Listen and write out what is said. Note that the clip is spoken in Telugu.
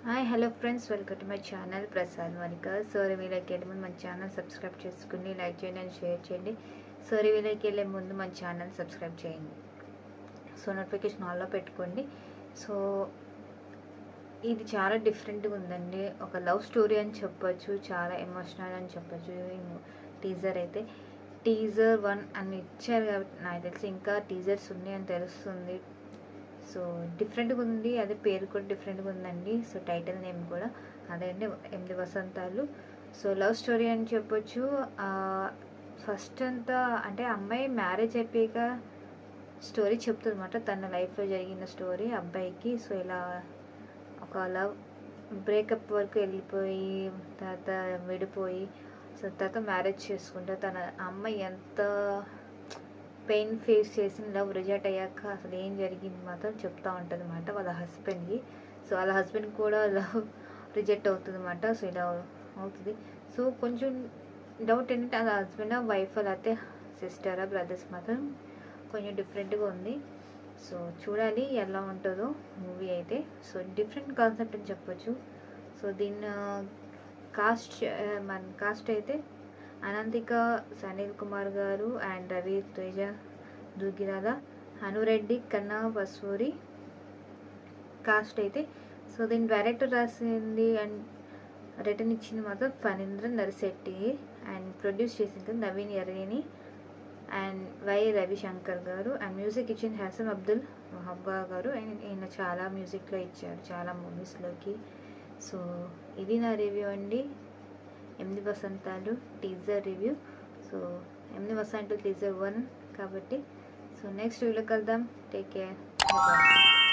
Hi hello friends, welcome to my channel Prasad మరిక. సో రివ్యూలోకి వెళ్ళే ముందు మన ఛానల్ సబ్స్క్రైబ్ చేసుకుని లైక్ చేయండి అండ్ షేర్ చేయండి. సో రివ్యూలోకి వెళ్ళే ముందు మన ఛానల్ సబ్స్క్రైబ్ చేయండి. సో నోటిఫికేషన్ ఆన్లో పెట్టుకోండి. సో ఇది చాలా డిఫరెంట్గా ఉందండి. ఒక లవ్ స్టోరీ అని చెప్పొచ్చు, చాలా ఎమోషనల్ అని చెప్పొచ్చు. టీజర్ అయితే టీజర్ 1 అని ఇచ్చారు కాబట్టి నాకు తెలిసి ఇంకా టీజర్స్ ఉన్నాయని తెలుస్తుంది. సో డిఫరెంట్గా ఉంది, అదే పేరు కూడా డిఫరెంట్గా ఉందండి. సో టైటిల్ నేమ్ కూడా అదే అండి, 8 వసంతాలు. సో లవ్ స్టోరీ అని చెప్పొచ్చు. ఫస్ట్ అంతా అంటే అమ్మాయి మ్యారేజ్ అయిపోయాక స్టోరీ చెప్తుంది అనమాట, తన లైఫ్లో జరిగిన స్టోరీ అబ్బాయికి. సో ఇలా ఒక లవ్ బ్రేకప్ వరకు వెళ్ళిపోయి తర్వాత విడిపోయి సో తర్వాత మ్యారేజ్ చేసుకుంటే తన అమ్మాయి ఎంత పెయిన్ ఫేస్ చేసిన లవ్ రిజెక్ట్ అయ్యాక అసలు ఏం జరిగింది మాత్రం చెప్తూ ఉంటుంది అన్నమాట వాళ్ళ హస్బెండ్కి. సో వాళ్ళ హస్బెండ్ కూడా లవ్ రిజెక్ట్ అవుతుంది అన్నమాట. సో ఇలా అవుతుంది. సో కొంచెం డౌట్ ఏంటంటే వాళ్ళ హస్బెండ్ వైఫ్ లేకపోతే సిస్టరా బ్రదర్స్ మాత్రం కొంచెం డిఫరెంట్గా ఉంది. సో చూడాలి ఎలా ఉంటుందో మూవీ అయితే. సో డిఫరెంట్ కాన్సెప్ట్ అని చెప్పొచ్చు. సో దీని మన కాస్ట్ అయితే అనంతిక, సనీల్ కుమార్ గారు అండ్ రవి తేజ, దుగ్గిరాల, అనురెడ్డి, కన్నా వసూరి కాస్ట్ అయితే. సో దీని డైరెక్టర్ రాసింది అండ్ రిటర్న్ ఇచ్చింది మాత్రం ఫణీంద్ర నరిశెట్టి అండ్ ప్రొడ్యూస్ చేసింది నవీన్ ఎర్రేని అండ్ వై రవిశంకర్ గారు అండ్ మ్యూజిక్ ఇచ్చింది హసన్ అబ్దుల్ మహబ్బా గారు. అండ్ ఈయన చాలా మ్యూజిక్లో ఇచ్చారు, చాలా మూవీస్లోకి. సో ఇది నా రివ్యూ అండి, 8 Vasantalu teaser review. So 8 Vasantalu teaser 1 కాబట్టి. సో నెక్స్ట్ వీడియోలో కలుద్దాం. Take care, bye.